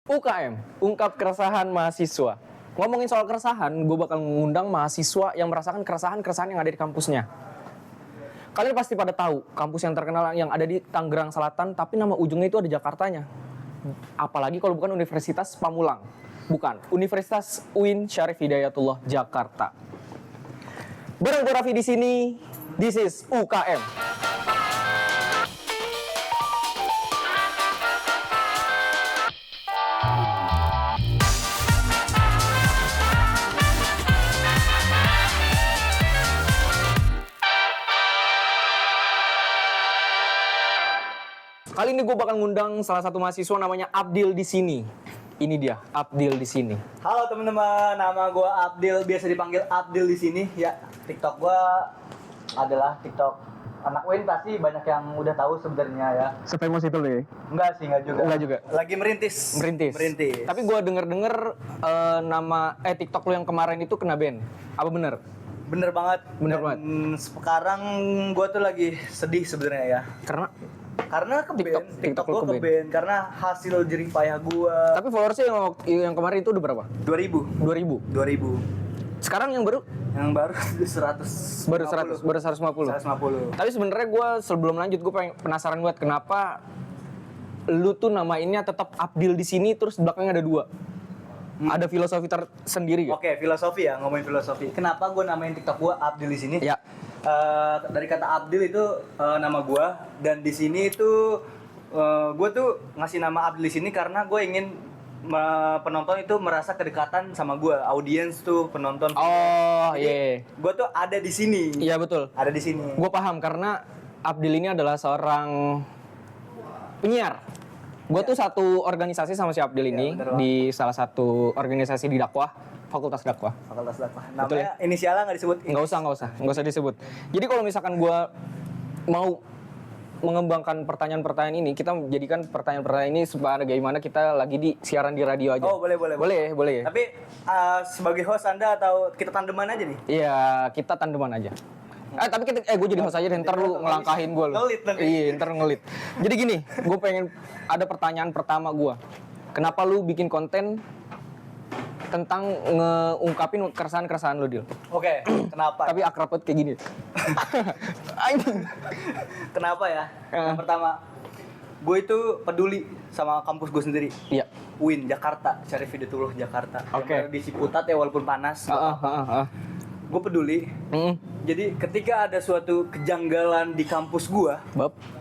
UKM, ungkap keresahan mahasiswa. Ngomongin soal keresahan, gue bakal mengundang mahasiswa yang merasakan keresahan-keresahan yang ada di kampusnya. Kalian pasti pada tahu kampus yang terkenal yang ada di Tangerang Selatan, tapi nama ujungnya itu ada Jakartanya. Apalagi kalau bukan Universitas Pamulang. Bukan, Universitas UIN Syarif Hidayatullah Jakarta. Bareng gue Raffi di sini, this is UKM. Kali ini gue bakal ngundang salah satu mahasiswa namanya Abdil di sini. Ini dia, Abdil di sini. Halo teman-teman, nama gue Abdil, biasa dipanggil Abdil di sini. Ya, TikTok gue adalah TikTok anak UIN, pasti banyak yang udah tahu sebenarnya ya. Sepemos itu loh ya? Enggak sih, enggak juga. Enggak juga. Lagi merintis. Tapi gue denger nama TikTok lu yang kemarin itu kena ban. Apa bener? Bener banget. Sekarang gue tuh lagi sedih sebenarnya ya. Karena TikTok gue ke-ban karena hasil jerih payah gue. Tapi followersnya yang kemarin itu udah berapa? 2000. Sekarang yang baru? Yang baru 100. Baru 150. Tapi sebenarnya gue sebelum lanjut gue penasaran buat kenapa lu tuh namainnya tetap Abdil di sini terus belakangnya ada 2. Ada filosofi tersendiri gak? Oke, filosofi ya, ngomongin filosofi. Kenapa gue namain TikTok gue Abdil di sini? Ya. Dari kata Abdil itu nama gue, dan di sini itu gue tuh ngasih nama Abdil di sini karena gue ingin penonton itu merasa kedekatan sama gue, audiens tuh penonton. Oh iya. Gue tuh ada di sini. Iya betul. Ada di sini. Gue paham karena Abdil ini adalah seorang penyiar. Gue tuh satu organisasi sama si Abdil ini di salah satu organisasi di dakwah, Fakultas Dakwah. Namanya betul ya? Inisialnya nggak disebut? Nggak usah disebut. Jadi kalau misalkan gue mau mengembangkan pertanyaan-pertanyaan ini, kita jadikan pertanyaan-pertanyaan ini sebagaimana kita lagi di siaran di radio aja. Oh boleh. Boleh. Tapi sebagai host Anda atau kita tandeman aja nih? Iya, kita tandeman aja. Tapi gue jadi host aja deh, ntar lu ngelangkahin gue lu. Iya, ntar ngelit. Jadi gini, gue pengen ada pertanyaan pertama gue. Kenapa lu bikin konten tentang ngeungkapin keresahan-keresahan lu, Dil? Oke, kenapa? Tapi akrab banget kayak gini. Kenapa ya? Yang pertama, gue itu peduli sama kampus gue sendiri. Iya. UIN Jakarta, Syarif Hidayatullah Jakarta. Oke. Yang di Ciputat ya, walaupun panas. Gue peduli. Jadi ketika ada suatu kejanggalan di kampus gue,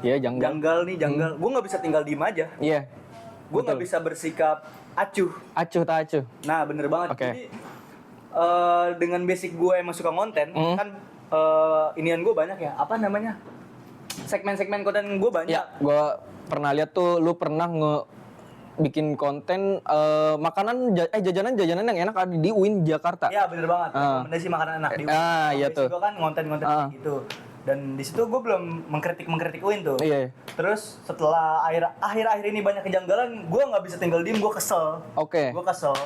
iya janggal. Janggal. Gue nggak bisa tinggal diem aja. Iya. Gue nggak bisa bersikap acuh. Tak acuh. Nah, bener banget. Okay. Jadi dengan basic gue emang suka konten, kan inian gue banyak ya. Apa namanya? Segmen-segmen konten gue banyak. Ya, gue pernah lihat tuh lu pernah bikin konten jajanan yang enak ada di UIN Jakarta. Iya, bener banget. Rekomendasi makanan enak di UIN. Iya tuh. Gue kan konten-konten gitu. Dan di situ gue belum mengkritik UIN tuh. Iya. Terus setelah akhir-akhir ini banyak kejanggalan, gue nggak bisa tinggal diem, gue kesel. Oke. Gue kesel.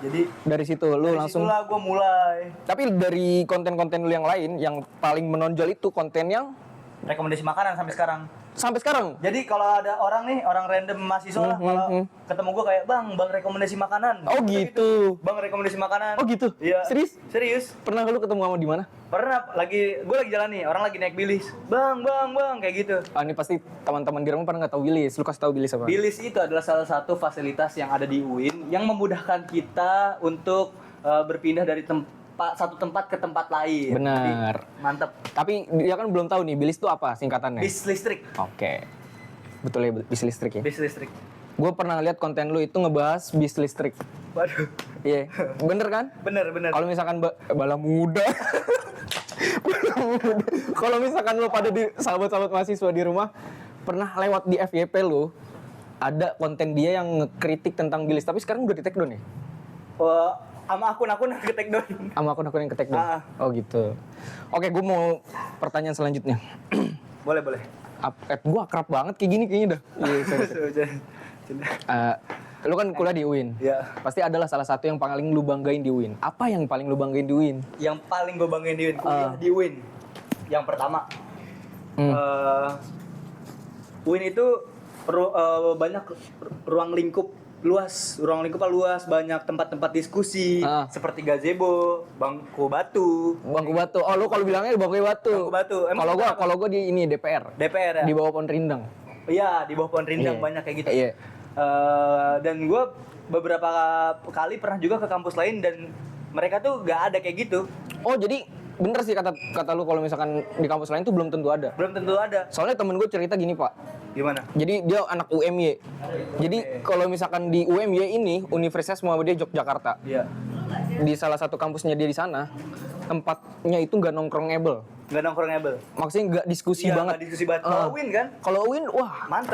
Jadi dari situ lu langsung. Dari situlah gue mulai. Tapi dari konten-konten lu yang lain, yang paling menonjol itu konten yang rekomendasi makanan sampai sekarang. Jadi kalau ada orang random mahasiswa lah, kalau ketemu gue kayak bang rekomendasi makanan. Oh gitu. Bang rekomendasi makanan. Oh gitu. Iya. Serius? Pernah lu ketemu sama di mana? Pernah. Gue lagi jalan nih, orang lagi naik bilis. Bang kayak gitu. Ini pasti teman-teman di rumah pada nggak tahu bilis. Lu kasih tahu bilis apa? Bilis itu adalah salah satu fasilitas yang ada di UIN yang memudahkan kita untuk berpindah dari satu tempat ke tempat lain. Benar. Jadi, mantep. Tapi dia kan belum tahu nih, bilis itu apa singkatannya? Bis listrik. Oke. Betul ya, bis listrik ya? Bis listrik. Gue pernah lihat konten lu itu ngebahas bis listrik. Waduh. Iya, bener kan? Bener. Kalau misalkan bala muda. Kalau misalkan lu pada di sahabat-sahabat mahasiswa di rumah pernah lewat di FYP lu, ada konten dia yang ngekritik tentang bilis, tapi sekarang udah di take down ya? Sama akun-akun yang ke-take down. Sama akun-akun yang ke-take down? Oh gitu. Oke, gue mau pertanyaan selanjutnya. Boleh. Gue akrab banget kayak gini kayaknya dah. Lu kan kuliah di UIN. Iya. Pasti adalah salah satu yang paling lu banggain di UIN. Apa yang paling lu banggain di UIN? Yang paling gue banggain di UIN, kuliah di UIN. Yang pertama, UIN itu banyak ruang lingkup luas, ruang lingkupnya luas, banyak tempat-tempat diskusi seperti gazebo, bangku batu. Bangku batu. Oh, lu kalau bilangnya bangku batu. Bangku batu. Kalau gua di ini DPR. DPR ya. Di bawah pohon rindang. Iya, di bawah pohon rindang Iya. banyak kayak gitu. Iya. Dan gue beberapa kali pernah juga ke kampus lain dan mereka tuh gak ada kayak gitu. Oh, jadi bener sih kata lu kalau misalkan di kampus lain tuh belum tentu ada. Belum tentu ada. Soalnya temen gue cerita gini, Pak. Gimana? Jadi dia anak UMY. Jadi kalau misalkan di UMY ini Universitas Muhammadiyah Yogyakarta. Iya. Di salah satu kampusnya dia di sana, tempatnya itu nggak nongkrongable. Nggak nongkrongable. Maksudnya nggak diskusi Iya, banget. nggak diskusi banget. Kalau Win kan? Kalau UIN, wah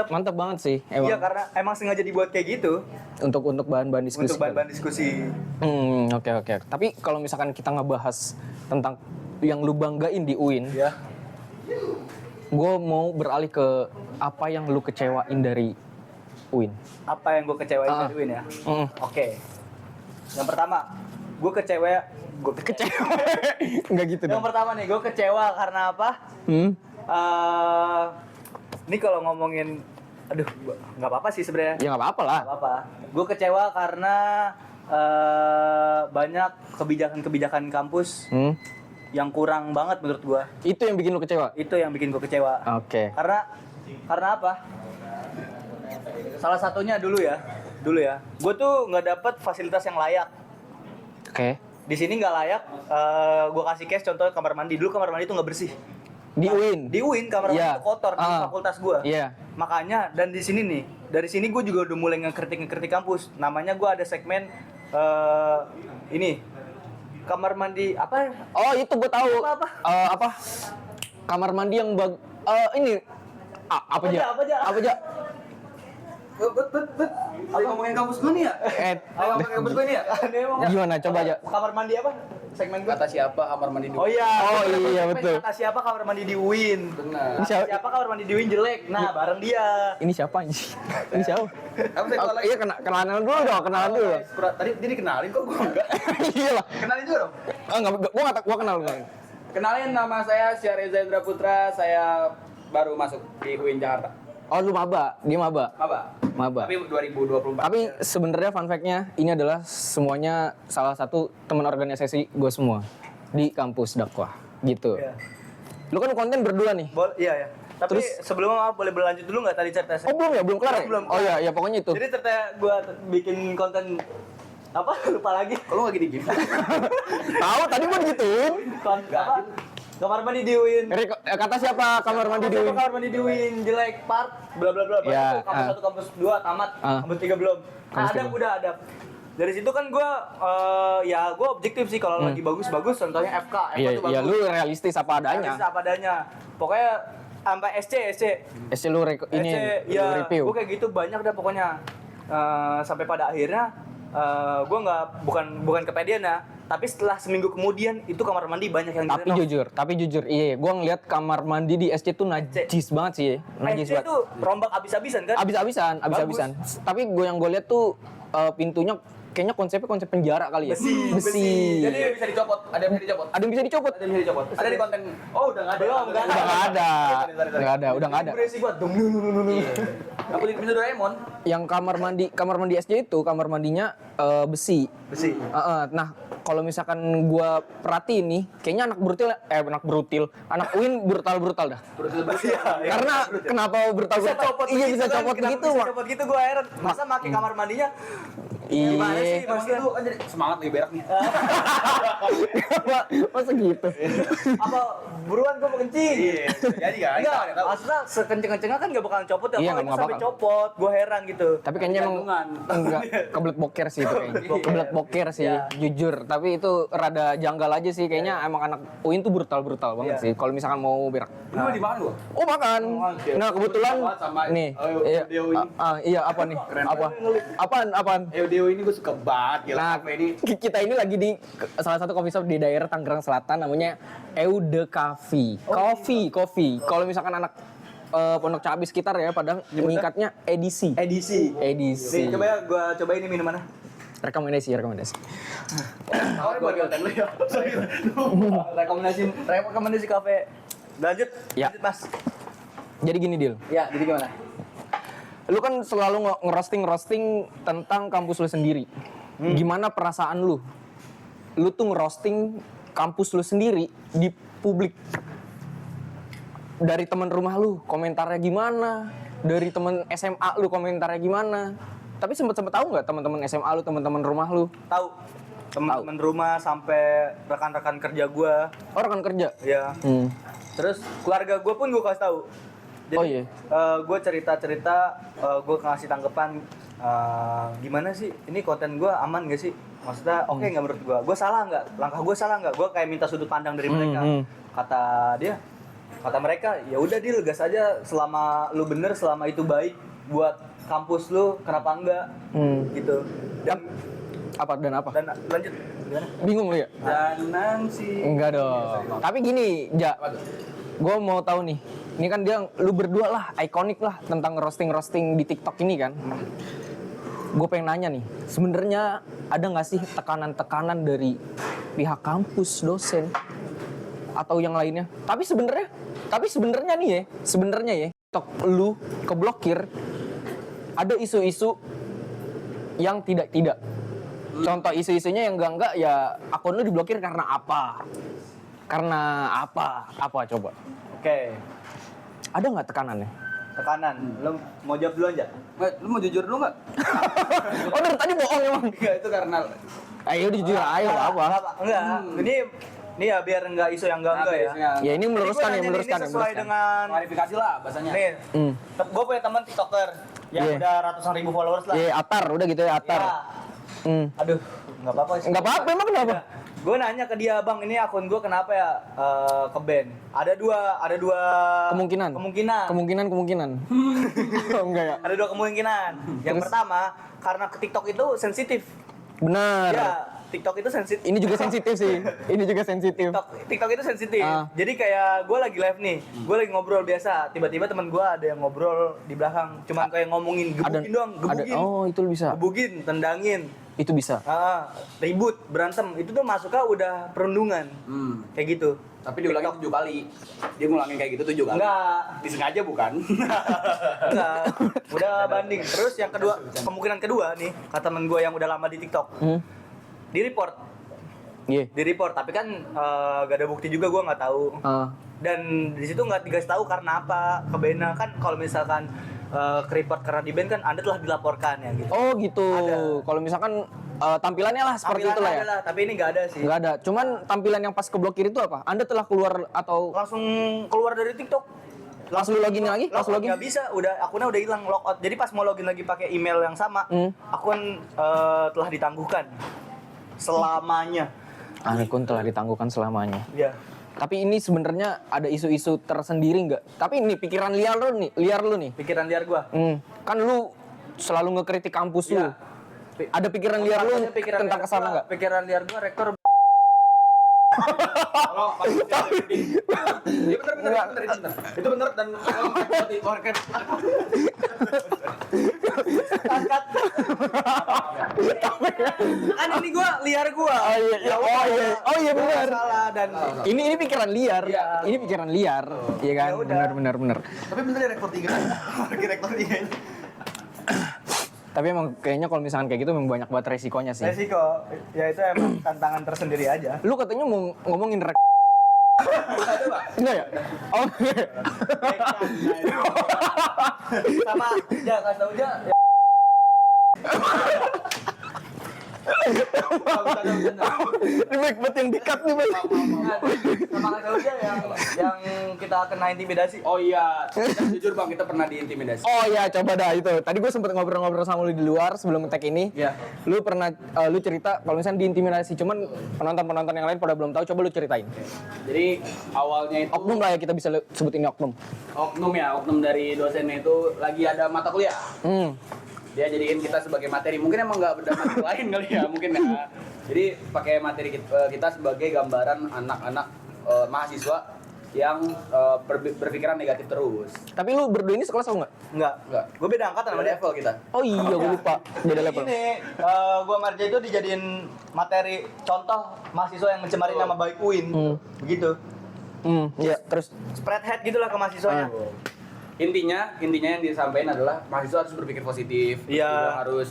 mantep banget sih. Emang. Iya, karena emang sengaja dibuat kayak gitu. Untuk bahan-bahan diskusi. Untuk bahan-bahan diskusi. Oke. Tapi kalau misalkan kita ngebahas tentang yang lu banggain di UIN, Ya. gue mau beralih ke apa yang lu kecewain dari UIN. Apa yang gue kecewain dari Win ya? Oke. Yang pertama, gue kecewa. Enggak gitu Yang dong. pertama nih, gue kecewa karena apa? Ini kalau ngomongin, aduh, nggak apa-apa sih sebenarnya. Ya nggak apa-apa lah. Nggak apa-apa. Gue kecewa karena banyak kebijakan-kebijakan kampus yang kurang banget menurut gue. Itu yang bikin lu kecewa? Itu yang bikin gue kecewa. Oke. Karena apa? Salah satunya dulu ya. Gue tuh nggak dapet fasilitas yang layak. Oke. Di sini nggak layak. Gue kasih case contoh kamar mandi. Dulu kamar mandi tuh nggak bersih. Di UIN? Di UIN kamar mandi Iya. tuh kotor di fakultas gue. Iya. Makanya dan di sini nih, dari sini gue juga udah mulai ngekritik kampus. Namanya gue ada segmen ini kamar mandi apa? Oh, itu gue tahu. Apa? Apa? Kamar mandi yang ini apa aja? Lagi ngomongin kampus gue nih ya? Ayo ngomongin kampus gue nih ya? Gimana? Coba aja. Kamar mandi apa? Segmen gue. Kata siapa kamar mandi dulu? Oh iya. Oh iya, betul. Kata siapa kamar mandi di UIN? Benar. Ini siapa? Siapa kamar mandi di UIN jelek? Nah, bareng dia. Ini siapa anjing? Ini siapa? Kamu saya Oh, iya kenalan dulu dong, kenalan dulu. Tadi dia dikenalin kok gua enggak. Iya lah. Kenalin juga dong. Gua kenal lu. Kenalin, nama saya Syareza Indra Putra, saya baru masuk di UIN Jakarta. Oh, lu maba, dia maba. Maba. Tapi 2024. Tapi sebenarnya fun fact-nya ini adalah semuanya salah satu teman organisasi gue semua di kampus dakwah gitu. Iya. Lu kan konten berdua nih. Iya ya. Tapi Terus- sebelumnya boleh berlanjut dulu nggak tadi cerita saya? Oh belum ya, belum kelar ya? Belum. Oh iya, ya pokoknya itu. Jadi cerita gue bikin konten apa? Lupa lagi. Kalau nggak gini-gini. Tahu tadi gua digituin. Apa? Kamar mandi di UIN. Kata siapa kamar mandi di UIN? Kamar mandi di UIN jelek, part, bla bla bla. Ya, Kampus 1, kampus 2 tamat, kampus 3 belum. Kampus Ada tiga. udah ada. Dari situ kan gue objektif sih kalau lagi bagus-bagus. Contohnya FK Iya, tuh bagus. iya lu realistis apa adanya. Harus apa adanya. Pokoknya sampai SC. Lu ini SC, lu ya, review. gue kayak gitu banyak dah pokoknya. Sampai pada akhirnya gue nggak bukan kepedean ya, tapi setelah seminggu kemudian itu kamar mandi banyak yang Tapi jujur, iya, gua ngeliat kamar mandi di SC tuh najis banget sih, najis SC banget. itu rombak abis-abisan kan? Abis-abisan. Tapi yang gue lihat tuh pintunya kayaknya konsepnya konsep penjara kali ya. Besi. Jadi bisa dicopot, ada yang bisa dicopot. Ada yang bisa dicopot. Ada yang bisa dicopot. Ada di konten. Oh, udah nggak ada. Belum, nggak Udah nggak ada. Udah nggak ada. Beresik banget. Aku di pintu Doraemon. Yang kamar mandi SC itu kamar mandinya besi. Besi. Nah, kalau misalkan gua perhatiin nih, kayaknya anak UIN brutal dah. Karena kenapa brutal? Iya bisa copot Kenapa gitu, bisa Mak. copot gitu gue heran. Masa pakai kamar mandinya? Gimana sih? Iya. Maksudnya Itu kan jadi semangat nih berak nih. Masa gitu? apa buruan gue mau kencing? Jadi kan. Enggak, maksudnya sekenceng-kencengnya kan gak bakalan copot ya. Iya, Kalau nggak itu sampai bakal. copot, gue heran gitu. Tapi kayaknya emang Jantungan. enggak kebelet boker sih itu kayaknya. Kebelet boker sih, Iya. jujur. Tapi itu rada janggal aja sih kayaknya emang anak UIN tuh brutal banget Iya. sih kalau misalkan mau berak. Ini mau dimakan gua. Oh, makan. Nah, kebetulan Sama nih. Deo ini. Iya apa nih? Apaan? Deo ini gua suka banget gila Nah, kafe ini. kita ini lagi di salah satu coffee shop di daerah Tangerang Selatan namanya Eude Coffee. Coffee. Kalau misalkan anak Pondok Cabe sekitar ya, Padang meningkatnya edisi. Edisi. Nih, coba ya gue cobain ini minumannya. Rekomendasi. Tawarin buat konten lu ya. Rekomendasi kafe. Lanjut. Ya. Lanjut, Mas. Jadi gini, Dil. Ya, jadi gimana? Lu kan selalu ngerosting tentang kampus lu sendiri. Gimana perasaan lu? Lu tuh ngerosting kampus lu sendiri di publik. Dari teman rumah lu komentarnya gimana? Dari teman SMA lu komentarnya gimana? Tapi sempet tahu nggak teman-teman SMA lu, teman-teman rumah lu? Tahu. Teman-teman rumah sampai rekan-rekan kerja gua. Oh, rekan kerja. Ya. Terus keluarga gua pun gua kasih tahu. Jadi, Oh, iya. gue cerita-cerita, gue ngasih tanggapan gimana sih? Ini konten gue aman gak sih? Maksudnya oke nggak menurut gue? Gue salah nggak? Langkah gue salah nggak? Gue kayak minta sudut pandang dari mereka. Kata mereka, ya udah Dil, gas aja selama lu bener, selama itu baik buat kampus lu, kenapa enggak? Gitu. Dan Apa? dan lanjut gimana? Bingung lu ya? Jangan sih. Enggak dong. Tapi gini, Ja. Gue mau tahu nih. Ini kan lu berdua lah, ikonik lah tentang roasting di TikTok ini kan. Gue pengen nanya nih, sebenarnya ada nggak sih tekanan-tekanan dari pihak kampus, dosen, atau yang lainnya? Tapi sebenarnya nih ya, TikTok lu keblokir, ada isu-isu yang tidak. Contoh isu-isunya yang enggak ya akun lu diblokir karena apa? Apa coba? Oke. Ada nggak tekanannya? Tekanan. Lu mau jawab dulu aja? Lu mau jujur dulu nggak? Oh, dari tadi bohong emang. Enggak, itu karena Ayo jujur ayo apa? Enggak. Ini ya biar enggak isu yang enggak ya. Ya ini meluruskan Ini sesuai dengan klarifikasi lah bahasanya. nih. Gue punya teman TikToker yang Iya. udah ratusan ribu followers lah. Ya Atar, udah gitu ya Atar. Ya. Aduh, enggak apa-apa sih. Enggak apa-apa, emang kenapa? Gue nanya ke dia, "Bang, ini akun gue kenapa ya ke-ban?" Ada dua Kemungkinan. Kemungkinan. Oh, enggak ya? Ada dua kemungkinan. Yang pertama, karena ke TikTok itu sensitif. Benar. Ya, TikTok itu sensitif. Ini juga sensitif sih. TikTok itu sensitif. Jadi kayak gue lagi live nih, gue lagi ngobrol biasa. Tiba-tiba teman gue ada yang ngobrol di belakang, cuman kayak ngomongin gebukin. Oh, itu bisa. Gebukin, tendangin. Itu bisa. Ribut, berantem. Itu tuh masuknya udah perundungan. Kayak gitu. Tapi diulangin 7 kali. Dia ngulangin kayak gitu 7 kali. Enggak. Disengaja bukan? Enggak. Udah banding. Terus yang kedua, kemungkinan kedua nih, kata temen gue yang udah lama di TikTok. Di report. Iya. Di report, tapi kan gak ada bukti juga, gue nggak tahu. Dan di situ nggak dikasih tahu karena apa kebena kan. Kalau misalkan ke report karena di ban kan Anda telah dilaporkan ya gitu. Oh gitu. Ada. Kalau misalkan tampilannya lah seperti Tampilan itulah ya. ada lah, tapi ini nggak ada sih. Nggak ada. Cuman tampilan yang pas keblokir itu apa? Anda telah keluar atau Langsung keluar dari TikTok. langsung login lagi? Langsung login? Nggak bisa, akunnya udah hilang, logout. Jadi pas mau login lagi pakai email yang sama, akun telah ditangguhkan selamanya. Akun telah ditangguhkan selamanya. Ya. Tapi ini sebenarnya ada isu-isu tersendiri nggak? Tapi ini pikiran liar lu nih. Pikiran liar gua. Kan lu selalu ngekritik kampus lu. Iya. Ada pikiran liar lu tentang kesana nggak? Pikiran liar gua rektor. Tolong, Iya bener. Itu bener dan tolong warket. Angkat. Kan ini gua liar gua. Oh iya benar. Salah dan Ini pikiran liar. Iya. Ini pikiran liar. Iya kan? Ya udah. Benar. tapi bener ya rektor 3. Rektor 3. Tapi emang kayaknya kalau misalkan kayak gitu memang banyak banget resikonya sih. Resiko. Ya itu emang tantangan tersendiri aja. Lu katanya mau ngomongin enggak ya? Oh. Sama ya kasih tau aja. Ini baik banget yang di-cut nih, Bang. Sama kasih tau aja yang kita kena intimidasi. Oh iya, jujur Bang, kita pernah diintimidasi. Oh iya, coba dah itu. Tadi gue sempet ngobrol-ngobrol sama lu di luar sebelum tag ini. Iya. Lu pernah lu cerita kalau misalnya diintimidasi, cuman penonton-penonton yang lain pada belum tahu, coba lu ceritain. Jadi awalnya itu Oknum lah ya, kita bisa sebut ini oknum. oknum dari dosennya itu lagi ada mata kuliah. Dia jadiin kita sebagai materi. Mungkin emang nggak ada materi lain kali ya, mungkin ya. Jadi pakai materi kita sebagai gambaran anak-anak mahasiswa yang berpikiran negatif terus. Tapi lu berdua ini sekelas atau enggak? Enggak. Gue beda angkatan sama Beda dia. level kita. Oh iya, gue lupa. Beda level. Ini gue sama Arja itu dijadiin materi contoh mahasiswa yang mencemari nama baik UIN. Begitu. Iya, terus Spread hate gitu lah ke mahasiswanya. intinya yang disampaikan adalah mahasiswa harus berpikir positif. Iya. Juga harus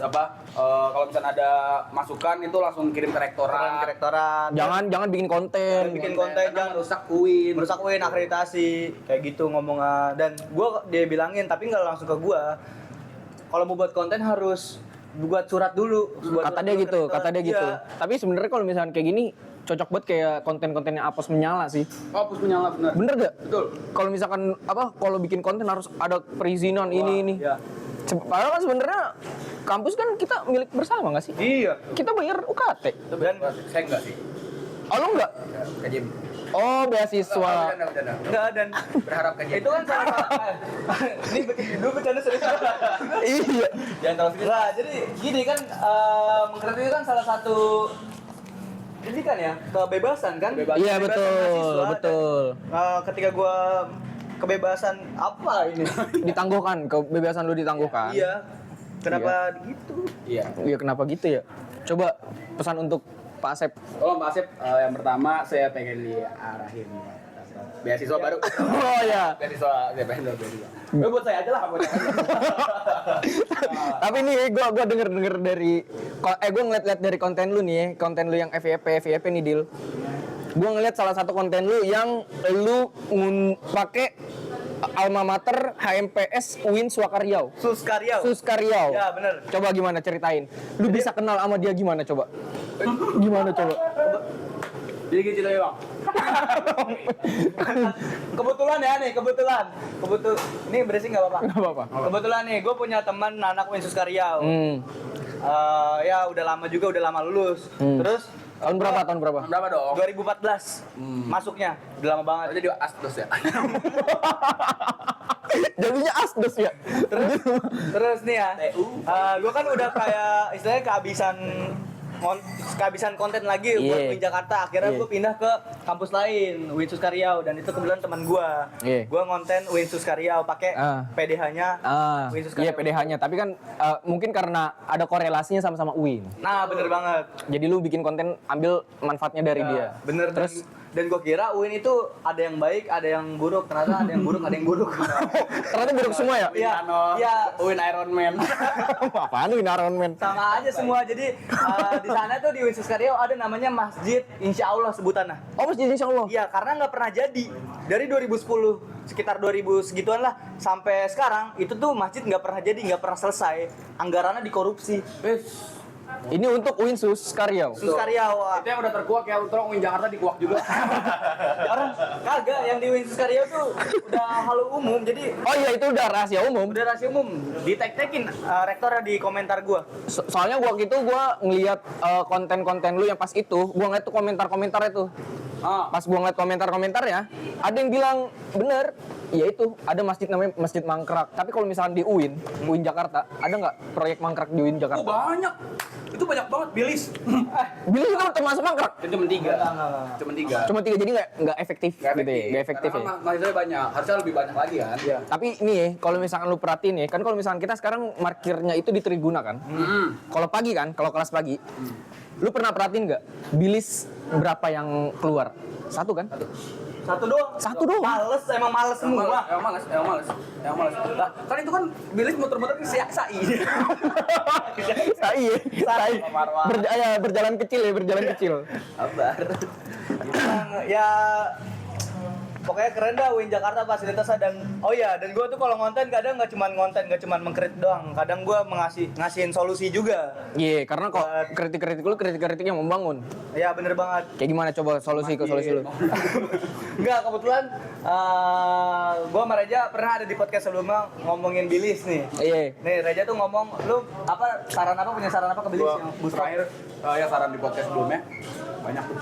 kalau misalnya ada masukan itu langsung kirim ke rektorat. Jangan bikin konten. Bikin konten, jangan jangan rusak UIN. merusak UIN akreditasi kayak gitu ngomongnya. Dan dia bilangin tapi nggak langsung ke gua. Kalau mau buat konten harus buat surat dulu. Kata dia gitu. Iya. Tapi sebenarnya kalau misalnya kayak gini cocok banget kayak konten-konten yang Apos menyala sih. Oh, hapus menyala benar. Bener gak? Betul. Kalau misalkan kalau bikin konten harus ada perizinan ini. Iya. Padahal kan sebenarnya kampus kan kita milik bersama nggak sih? Iya. Kita bayar UKT. Dan Saya enggak sih. Oh lu nggak? Kajim. Oh beasiswa. Bercanda. enggak dan Berharap kajim. itu kan salah ini lu bercanda serius. Iya. Jangan terlalu serius. Nah, jadi gini kan mengkritik itu kan salah satu ini kan ya kebebasan kan? Iya Kebebasan betul, mahasiswa. betul. Dan, ketika gua kebebasan apa ini? Ditangguhkan, kebebasan lu ditangguhkan. Iya. Kenapa gitu? Iya. Iya kenapa gitu ya? Coba pesan untuk Pak Asep. Tolong Pak Asep, yang pertama saya pengen diarahin beasiswa baru. Oh ya. Beasiswa, saya pengen beasiswa. Buat saya aja lah, buat saya aja. Tapi nih gua denger dari gua ngeliat dari konten lu nih, konten lu yang FYP nih Dil. Gua ngeliat salah satu konten lu yang lu pakai alma mater HMPS UIN Suakaryau. Suskaryau. Ya, bener. Coba gimana ceritain. Lu bisa kenal sama dia gimana coba? Gimana coba? Jadi gitu ya Bang. Kebetulan ini berisik nggak apa-apa? Nggak apa-apa. Kebetulan nih, gue punya teman anak UIN Suskaryau. Ya udah lama lulus. Terus Tahun berapa? Berapa dong? 2014 masuknya, udah lama banget. Jadi asdos ya. Jadinya asdos ya. Terus nih ya, gue kan udah kayak istilahnya kehabisan konten lagi buat Iya. UIN Jakarta. Akhirnya gue pindah ke kampus lain, UIN Suskaryau, dan itu kebetulan teman gue. Iya. Gue ngonten UIN Suskaryau pakai PDH-nya UIN Suskaryau. Iya PDH-nya, tapi kan mungkin karena ada korelasinya sama-sama UIN. Nah, bener banget. Jadi lu bikin konten ambil manfaatnya dari dia. Bener. Terus dan gue kira UIN itu ada yang baik, ada yang buruk. Ternyata ada yang buruk, ada yang buruk. ternyata buruk semua ya? Iya. Thanos, Iya. Win Iron Man. Apaan lu Iron Man? Sama aja semua. Jadi di sana tuh di UIN Suskaryau ada namanya Masjid Insya Allah sebutannya. Oh masjid Insya Allah. Iya, karena nggak pernah jadi. Dari 2010, sekitar 2000 segituan lah, sampai sekarang itu tuh masjid nggak pernah jadi, nggak pernah selesai. Anggarannya dikorupsi. Ini untuk UIN Suskaryau. Suskaryau. Itu yang udah terkuak ya, tolong Win Jakarta dikuak juga. Orang kagak yang di UIN Suskaryau tuh udah halu umum, jadi Oh iya itu udah rahasia umum. udah rahasia umum. Di-tag-tagin rektornya di komentar gua. Soalnya waktu itu gua ngeliat konten-konten lu yang pas itu, gua ngeliat tuh komentar-komentar itu. Pas gua ngeliat komentar-komentarnya, ada yang bilang bener, ya itu ada masjid namanya Masjid Mangkrak. Tapi kalau misalnya di UIN Jakarta, ada nggak proyek mangkrak di UIN Oh Jakarta? banyak. Itu banyak banget bilis. Bilis itu termasuk mangkrak. Itu cuma 3. Cuma 3. Cuma 3 jadi nggak efektif gitu ya, nggak efektif ya. Karena mahasiswa banyak, harusnya lebih banyak lagi kan. Iya. Tapi ini ya, kalau misalkan lu perhatiin ya, kan kalau misalkan kita sekarang parkirnya itu di Triguna kan. Kalau pagi kan, kalau kelas pagi, lu pernah perhatiin nggak bilis berapa yang keluar? Satu kan? Satu doang. Satu doang. Emang males semua. Emang males. Lah, kan itu kan bilis muter-muter di sai. Sai. Berjalan kecil. Sabar. Ya pokoknya keren dah UIN Jakarta fasilitasnya. Dan dan gue tuh kalau ngonten kadang nggak cuman mengkritik doang, kadang gue ngasihin solusi juga. Iya, karena kok kritik-kritik lu kritik-kritik yang membangun. Ya bener banget. Kayak gimana coba solusi lu? Enggak, kebetulan gue sama Reja pernah ada di podcast sebelumnya ngomongin bilis nih. Iya. Nih Reja tuh ngomong, lu punya saran apa ke bilis yang boost? Terakhir ya saran di podcast sebelumnya banyak tuh.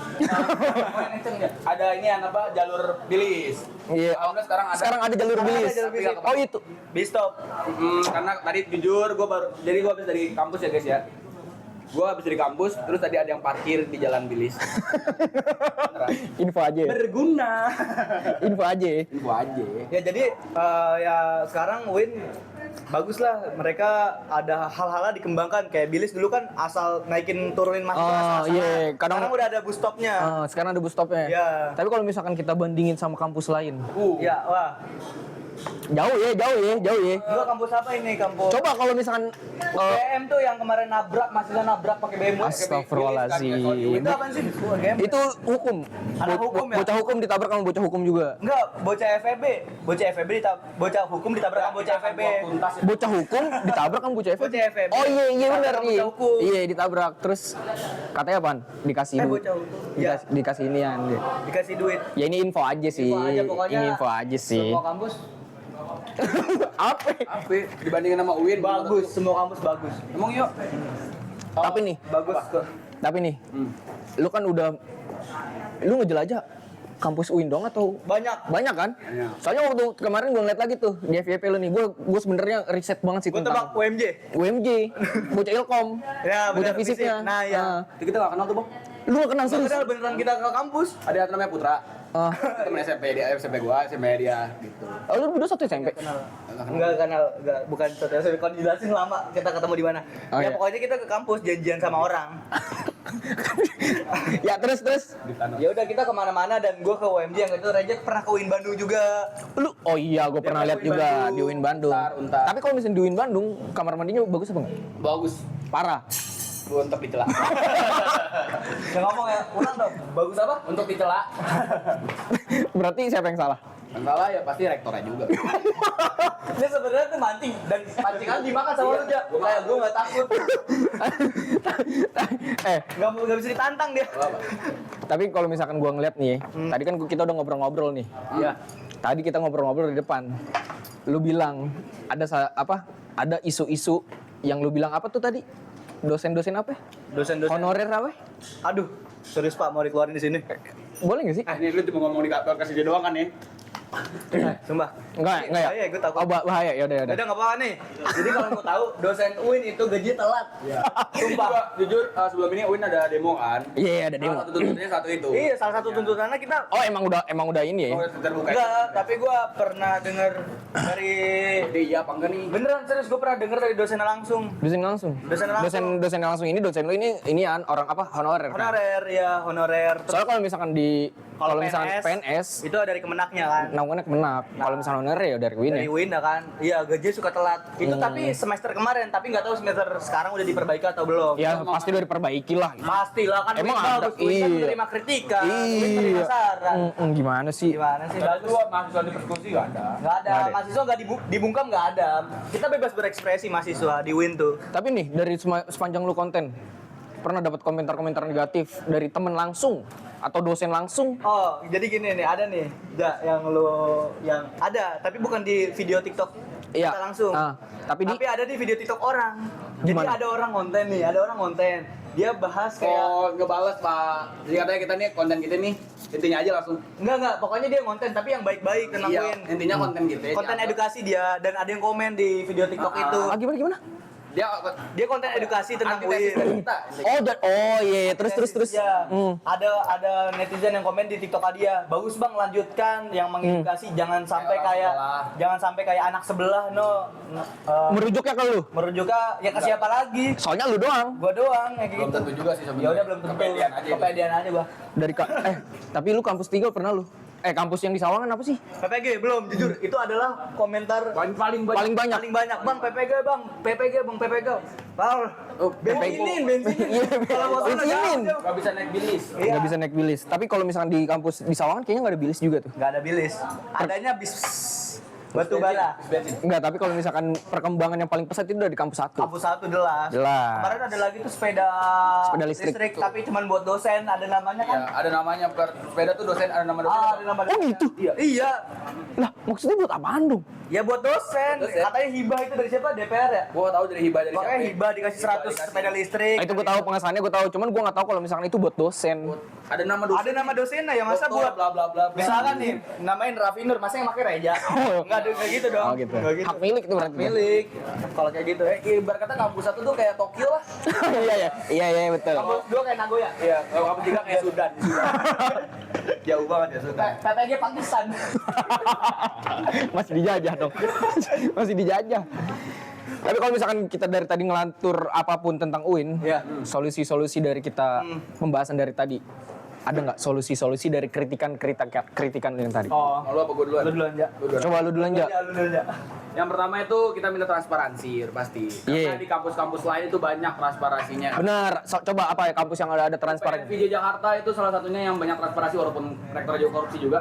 Ada ini apa jalur bilis. Iya. Alhamdulillah Sekarang ada jalur bilis. Oh itu. Bistop. Karena tadi jujur gue habis dari kampus ya guys ya. Gue habis dari kampus, terus tadi ada yang parkir di jalan bilis. Info aja. Berguna. Info aja. Ya jadi ya sekarang UIN bagus lah, mereka ada hal-hal dikembangkan. Kayak bilis dulu kan asal naikin turunin mahasiswa. Iya. Sekarang udah ada bus stopnya. Sekarang ada bus stopnya. Iya. Tapi kalau misalkan kita bandingin sama kampus lain, Ya, wah. Jauh ya. Gua kampus apa ini? Kampus Coba kalau misalkan BM tuh yang kemarin mahasiswa nabrak pakai BMW. Astagfirullahaladzim. Itu apaan sih? BM. Itu hukum. Anak hukum ya? Bocah hukum ditabrak sama bocah hukum juga. Enggak, bocah FEB bocah hukum ditabrak sama bocah FEB. Bocah hukum ditabrak sama bocah FEB. Bocah FEB. Oh iya benar Ditabrak sama iya. bocah hukum. Iya ditabrak terus katanya apaan? Dikasih Bocah hukum. Ya, dikasih inian. dikasih duit. Ya ini info aja sih. Info aja, pokoknya Ini info aja sih. Semua kampus Apa? Dibandingin sama UIN bagus, semua kampus bagus. Emang yuk. Tapi nih, Bagus tuh. tapi nih, lu kan udah, lu ngejelajah kampus UIN dong atau Banyak. banyak kan? Banyak. Soalnya waktu kemarin gue ngeliat lagi tuh di FYP lu nih, gue sebenarnya riset banget sih Gua tebak tentang UMJ. UMJ, bocah Ilkom, Ya, bocah benar, fisiknya. fisik. Nah, ya. Itu kita gak kenal tuh, Bang. Lu gak kenal serius? Padahal beneran kita ke kampus. Ada yang namanya Putra. Ah. Temen SMP dia, SMP gua, SMP dia gitu. Oh, lu berdua satu SMP? Enggak kenal, bukan saudara. Kalau dijelasin lama kita ketemu di mana. Oh, Ya iya. pokoknya kita ke kampus janjian sama orang. Ya terus. Ya udah kita kemana-mana dan gue ke UMJ yang itu Rejek pernah ke UIN Bandung juga. Lu, oh iya gue pernah lihat UIN juga Bandung. di UIN Bandung. Untar. Tapi kalau misalnya di UIN Bandung, kamar mandinya bagus apa enggak? Bagus. Parah. Untuk dicela. Yang ngomong ya, ulang dong. Bagus apa? Untuk dicela. Berarti siapa yang salah? Yang salah ya pasti rektornya juga. Dia sebenarnya tuh mancing dan pancingan dimakan sama lu aja. Kayak gue nggak takut. Nggak bisa ditantang dia. Tapi kalau misalkan gua ngeliat nih, tadi kan kita udah ngobrol-ngobrol nih. Iya. Tadi kita ngobrol-ngobrol di depan. Lu bilang ada isu-isu yang lu bilang apa tuh tadi? Dosen-dosen apa? Dosen-dosen. Honorer apa? Aduh, serius Pak mau dikeluarin di sini. Boleh nggak sih? Ini lu cuma ngomong di kasih dia doang kan nih. Sumpah. Enggak ya? Bahaya, gue takut. Oh, bahaya. Ya udah. Udah nggak apa-apa nih. Jadi kalau mau tahu dosen UIN itu gaji telat. Sumpah. Jujur sebelum ini UIN ada demo kan. Iya, ada demo. Salah satu tuntutannya satu itu. Iya, salah satu tuntutannya kita Oh, emang udah ini ya? Oh, terbuka. enggak, tapi gue pernah dengar dari Jadi iya apa enggak nih? beneran serius gue pernah dengar dari dosennya langsung. Dosen langsung. Dosen langsung ini dosen lu ini orang apa? Honorer. Kan? Honorer ya, honorer. Terus Soalnya kalau misalkan kalau misalkan PNS itu dari kemenaknya kan. naungannya kemenak. Kalau misalkan honorer ya dari Win Dari ya. UIN ya kan. Iya, gaji suka telat. Itu tapi semester kemarin, tapi nggak tahu semester sekarang udah diperbaiki atau belum. Ya pasti udah diperbaiki lah. Pastilah kan Emang UIN ada, bagus, UIN kan iya. menerima kritikan, UIN menerima saran. Gimana sih? Gimana sih? Bagus. Bagus. Mahasiswa di persekusi enggak ada. Nggak ada, Nggak ada. mahasiswa nggak dibungkam nggak ada. Kita bebas berekspresi mahasiswa di UIN tuh. Tapi nih dari sepanjang lu konten pernah dapat komentar-komentar negatif dari temen langsung atau dosen langsung? Oh, jadi gini nih, ada nih, yang ada, tapi bukan di video TikTok Iya. kita langsung. Tapi ada di video TikTok orang. Gimana? Jadi ada orang konten nih, Dia bahas kayak Oh, ngebales Pak. Jadi katanya kita nih konten kita nih intinya aja langsung. enggak, pokoknya dia konten tapi yang baik-baik tentang Iya, UIN. intinya konten gitu ya. Konten edukasi dia dan ada yang komen di video TikTok itu. Gimana? Dia konten edukasi tentang antitesis dari UIN. kita. Iya, terus. Ya, ada netizen yang komen di TikTok dia, bagus bang, lanjutkan yang mengedukasi, jangan sampai kayak anak sebelah Merujuknya ke lu. merujuk ke siapa lagi? Soalnya lu doang. Gua doang kayak Belum gitu. tentu juga sih sebenarnya. Ya udah belum tentu. Kepedean aja. Kepedean aja gua. Tapi lu kampus 3 pernah lu? Kampus yang di Sawangan apa sih? PPG belum, jujur itu adalah komentar Paling Paling banyak. paling banyak. Bang PPG. Paul, benzinin. Kalau mau sana Benzinin. jauh. Gak bisa naik bilis. Iya. Nggak bisa naik bilis. Tapi kalau misalkan di kampus di Sawangan kayaknya nggak ada bilis juga tuh. Nggak ada bilis. Adanya bis batu bara. Bensin. Enggak, tapi kalau misalkan perkembangan yang paling pesat itu udah di kampus 1. Kampus 1 jelas. Jelas. Kemarin ada lagi tuh sepeda listrik. tapi cuma buat dosen, ada namanya kan? Ya, ada namanya bukan sepeda tuh dosen, ada nama dosen. Ada nama Oh gitu? Iya. Lah, maksudnya buat apaan dong? Ya buat dosen. Dosen. Katanya hibah itu dari siapa? DPR ya? Gua tahu dari hibah dari Makanya siapa. hibah dikasih 100 sepeda listrik. Itu gue tahu pengesahannya, gue tahu. Cuman gue nggak tahu kalau misalkan itu buat dosen. Ada nama dosen. Ada nama dosennya ya, masa Dokter, buat bla bla bla. misalkan nih namain Raffi Nur, masa yang pakai Reja? Enggak gitu dong. Oh gitu. Nggak gitu. Hak milik itu berarti. Milik. Kalau kayak gitu ya. Ibarat kata kampus 1 tuh kayak Tokyo lah. Iya betul. Kampus 2 kayak Nagoya. Iya, kalau kampus 3 kayak Sudan. Jauh banget ya Sudan. PPG Pakistan. Masih dijajah dong. Masih dijajah. Tapi kalau misalkan kita dari tadi ngelantur apapun tentang UIN, Iya. solusi-solusi dari kita pembahasan dari tadi. ada nggak solusi-solusi dari kritikan yang tadi? Oh, Mau lu apa gue duluan? lu duluan, Ja. Lu duluan. Coba lu duluan, Ja. Lu duluan, Ja. Yang pertama itu kita minta transparansi pasti. Iya. Karena di kampus-kampus lain itu banyak transparansinya. Benar. Coba apa ya kampus yang ada transparan? PNVJ Jakarta itu salah satunya yang banyak transparansi walaupun rektor juga korupsi juga.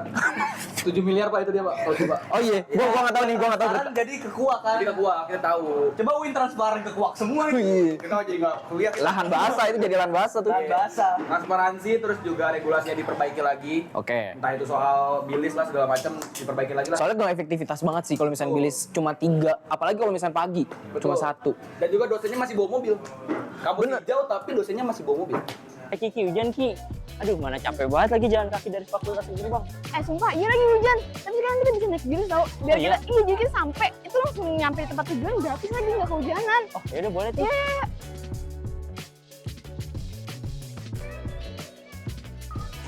7 miliar Pak itu dia Pak. Kalau coba. Oh iya, gua nggak tahu nih, gua nggak tahu. Sekarang jadi kekuak kan. Jadi ke gua kita tahu. Coba Win transparan kekuak semua Oh, nih. iya. Kita jadi nggak kuliah. Lahan basah itu jadi lahan basah tuh. Lahan basah. Transparansi terus juga regulasinya diperbaiki lagi. Oke. Entah itu soal bilis lah segala macam diperbaiki lagi lah. Soalnya nggak efektivitas banget sih kalau misalnya bilis cuma 3, apalagi kalau misalnya pagi cuma 1. Dan juga dosennya masih bawa mobil. Kampus hijau tapi dosennya masih bawa mobil. Ki, hujan Ki. Aduh, mana capek banget lagi jalan kaki dari fakultas ini, Bang. Sumpah, iya lagi hujan. Tapi sekarang kita bisa naik bis tau. Biar Oh, iya? kita, jadi kita sampai, itu langsung nyampe di tempat tujuan gratis lagi, nggak kehujanan. Oh, yaudah boleh tuh. Iya.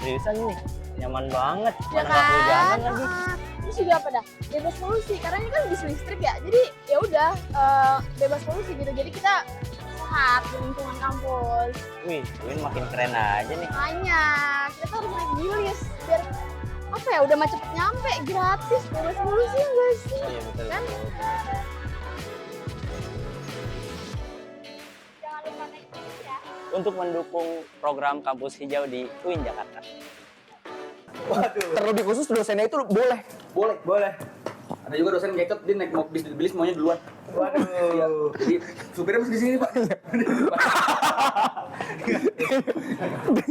Seriusan nih, nyaman banget. Ya Mana nggak kehujanan kan? lagi. Terus juga apa dah? Bebas polusi, karena ini kan bis listrik ya. Jadi ya udah bebas polusi gitu. Jadi kita sehat di lingkungan kampus. Wih, Win makin keren aja nih. Makanya kita tuh harus naik bis biar apa ya udah mah cepet nyampe gratis bebas polusi enggak sih? Iya, betul. Kan? betul. Jangan lupa naik bis ya. Untuk mendukung program kampus hijau di UIN Jakarta. Waduh. Terlebih khusus dosennya itu boleh. Boleh. Ada juga dosen kecot dia naik bis bilis maunya duluan. Waduh. Jadi supirnya mesti di sini Pak.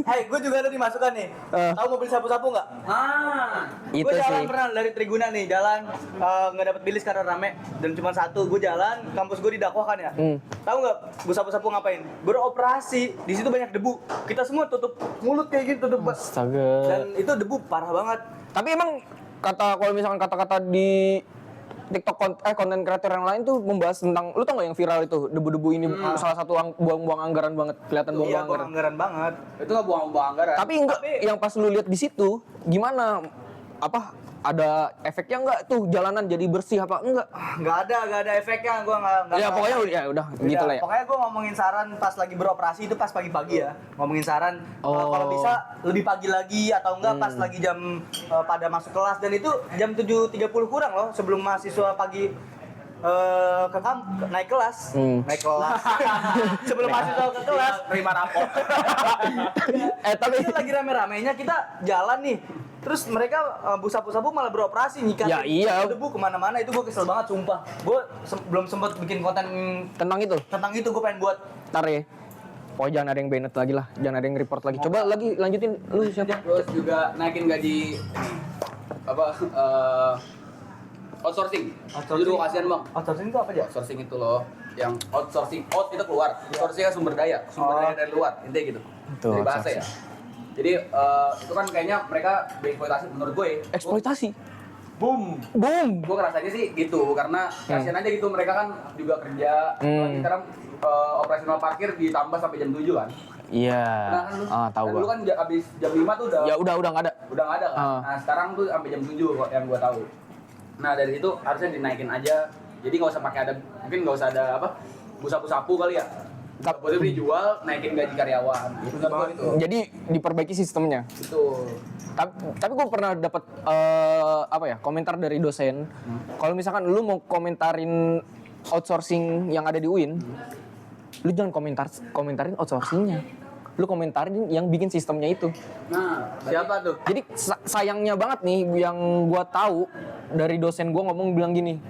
Hai, gue juga ada dimasukan nih. Tahu mobil sapu-sapu nggak? Itu Gue jalan sih. pernah dari Triguna nih, jalan nggak dapet bilis karena rame dan cuma satu. Gue jalan, kampus gue didakwahkan ya. Tahu nggak, gue sapu-sapu ngapain? Beroperasi. Di situ banyak debu. Kita semua tutup mulut kayak gitu, tutup. Astaga. Dan itu debu parah banget. Tapi emang kalau misalkan kata-kata di TikTok konten kreator yang lain tuh membahas tentang, lu tau gak yang viral itu debu-debu ini salah satu buang-buang anggaran banget, kelihatan Iya, buang-buang buang anggaran. anggaran banget. Itu nggak buang-buang anggaran. Tapi enggak, yang pas lu lihat di situ gimana? Apa ada efeknya enggak tuh jalanan jadi bersih apa enggak? Nggak ada efeknya. Gue nggak. Ya pokoknya ya udah gitu lah ya. Pokoknya gue ngomongin saran pas lagi beroperasi itu pas pagi-pagi ya. Ngomongin saran kalau bisa lebih pagi lagi atau enggak pas lagi jam pada masuk kelas, dan itu jam 7.30 kurang loh sebelum mahasiswa pagi naik kelas. Naik kelas. Sebelum mahasiswa ke kelas. terima rapor. Tapi itu lagi rame-ramenya kita jalan nih. Terus mereka busa-busabu malah beroperasi nyikat Ya, iya. debu kemana-mana. Itu gue kesel banget sumpah. Gue belum sempet bikin konten Tentang itu. tentang itu. Gue pengen buat. Ntar ya. Pokoknya jangan ada yang banned lagi lah, jangan ada yang report lagi. Coba lagi lanjutin lu siapa? Terus juga naikin gaji apa outsourcing. Itu juga kasihan Bang. Outsourcing itu apa aja? Outsourcing itu loh, yang outsourcing, out itu keluar, sourcing kan sumber daya dari luar, intinya gitu. Tuh, Dari bahasa ya. Jadi itu kan kayaknya mereka bereksploitasi menurut gue. Eksploitasi. Boom. Gue ngerasanya sih gitu, karena kasihan aja gitu, mereka kan juga kerja. Lagi sekarang operasional parkir ditambah sampai jam 7 kan. Iya. Nah, kan lu, Tahu kan dulu gua. kan abis jam 5 tuh udah Ya udah nggak ada. udah nggak ada kan. Nah sekarang tuh sampai jam 7 kok yang gua tahu. Nah dari itu harusnya dinaikin aja. Jadi nggak usah pakai ada, mungkin nggak usah ada apa busa-busapu kali ya. Boleh dijual, naikin gaji karyawan. Menurut gua itu. Jadi diperbaiki sistemnya. Itu. Tapi gue pernah dapat apa ya komentar dari dosen. Kalau misalkan lu mau komentarin outsourcing yang ada di UIN, lu jangan komentarin outsourcingnya. Lu komentarin yang bikin sistemnya itu. Nah siapa tuh? Jadi sayangnya banget nih yang gua tahu dari dosen gua ngomong bilang gini.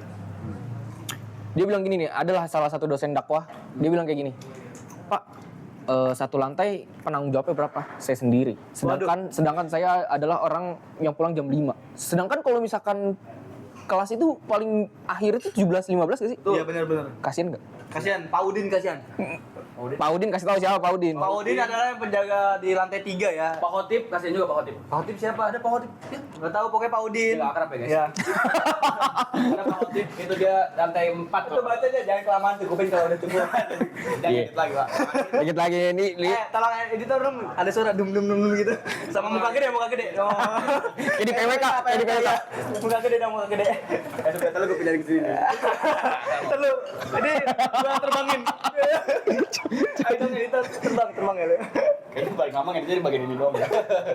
Dia bilang gini nih, adalah salah satu dosen dakwah. Dia bilang kayak gini, Pak, satu lantai penanggung jawabnya berapa? Saya sendiri. Sedangkan saya adalah orang yang pulang jam 5. Sedangkan kalau misalkan kelas itu paling akhir itu 17-15 gak sih? Iya benar-benar. Kasian gak? Kasihan, Pak Udin kasihan. Pak Udin kasih tahu siapa Pak Udin? Pak Udin adalah yang penjaga di lantai 3 ya. Pak Khotib, kasihan juga Pak Khotib. Pak Udin siapa? Ada Pak Udin? Ya, nggak tahu, pokoknya Pak Udin. Nggak akrab ya guys. Iya. Ada Pak Khotib, itu dia lantai 4. Itu baca aja, jangan kelamaan cukupin kalau udah cukup. Jangan dikit lagi Pak. Dikit lagi ini. Tolong editor dong, ada suara dum dum dum dum gitu. Sama muka gede. Oh. Jadi PWK, jadi PWK. Muka gede dong, muka gede. Sudah gue pindah ke sini. Terus, ini gua terbangin. Ayo dong editor, terbang ya lu. Kayaknya paling ngomong ini jadi bagian ini doang ya.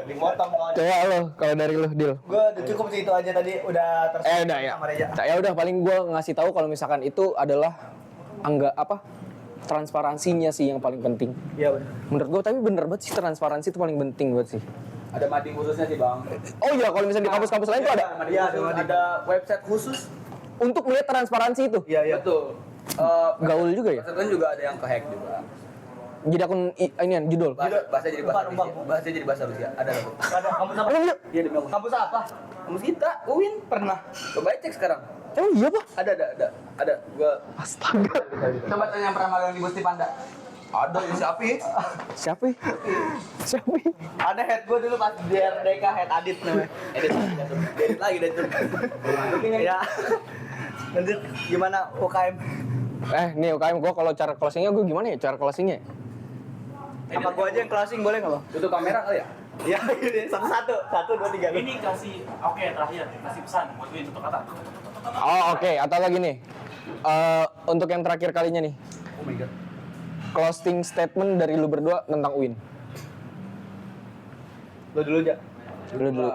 Dimotong soalnya. Coba lo, kalau dari lo, Dil. Gue udah cukup sih itu aja tadi udah Udah ya. sama Reja. Ya udah paling gue ngasih tahu kalau misalkan itu adalah transparansinya sih yang paling penting. Iya benar. Menurut gue tapi bener banget sih transparansi itu paling penting buat sih. Ada mading khususnya sih bang. Oh iya kalau misalnya di kampus-kampus lain tuh ada Mading Iya, khusus, ada mading. ada website khusus. untuk melihat transparansi itu. Iya iya. Betul. Gaul juga ya. Website kan juga ada yang kehack juga. Jadi akun ini judul. Bahasa jadi bahasa Umpan. Rusia. Bahasa jadi bahasa Rusia. Ada loh. Ada kampus apa? Emang iya? Iya demi Allah. Kampus apa? Kampus kita, UIN pernah. Coba cek sekarang. Emang iya Pak? Ada. Gua Astaga. coba tanya yang pernah magang di Gusti Panda. Ada yang siapa? Siapa? Siapa? Ada head gue dulu pas di RDK head Adit namanya. Edit lagi deh tuh. Ya. Lanjut gimana UKM? Nih UKM gue kalau cara closingnya gue gimana ya cara closingnya? Apa gue aja yang closing boleh nggak bang? Tutup kamera kali ya? Iya ini satu-satu, 1, 2, 3. Ini kasih, oke terakhir, kasih pesan buat gue tutup kata. Oh oke. Atau lagi nih. Untuk yang terakhir kalinya nih. Oh my god. Closing statement dari lu berdua tentang UIN. Lo dulu aja. Lu dulu.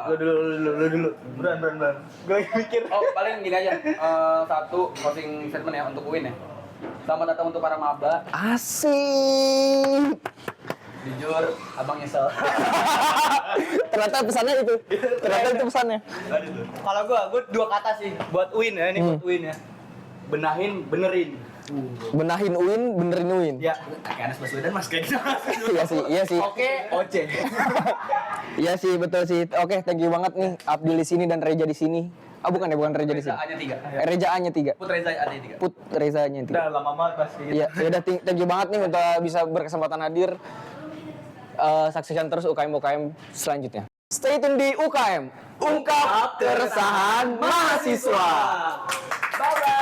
Lo dulu. Beran. Gue mikir. Oh paling gini aja. Satu closing statement ya untuk UIN ya. Selamat datang untuk para maba. Asik. Jujur, abang nyesel. Ternyata pesannya itu. Ternyata itu pesannya. Kalau gue 2 kata sih buat UIN ya, ini buat UIN ya. Benahin, benerin. Benahin UIN, benerin UIN. Ya. Kayak Anies Baswedan mas kayak gitu. Iya sih. Oke, oce. Iya sih, betul sih. Oke, thank you banget nih Abdul di sini dan Reja di sini. Bukan Reja di sini. A-nya 3. Reja A-nya 3. Put Reza A-nya 3. Put Reza-nya 3. Udah lama banget pas gitu. Iya, ya udah thank you banget nih untuk bisa berkesempatan hadir. Saksikan terus UKM selanjutnya. Stay tune di UKM. Ungkap keresahan mahasiswa. Bye bye.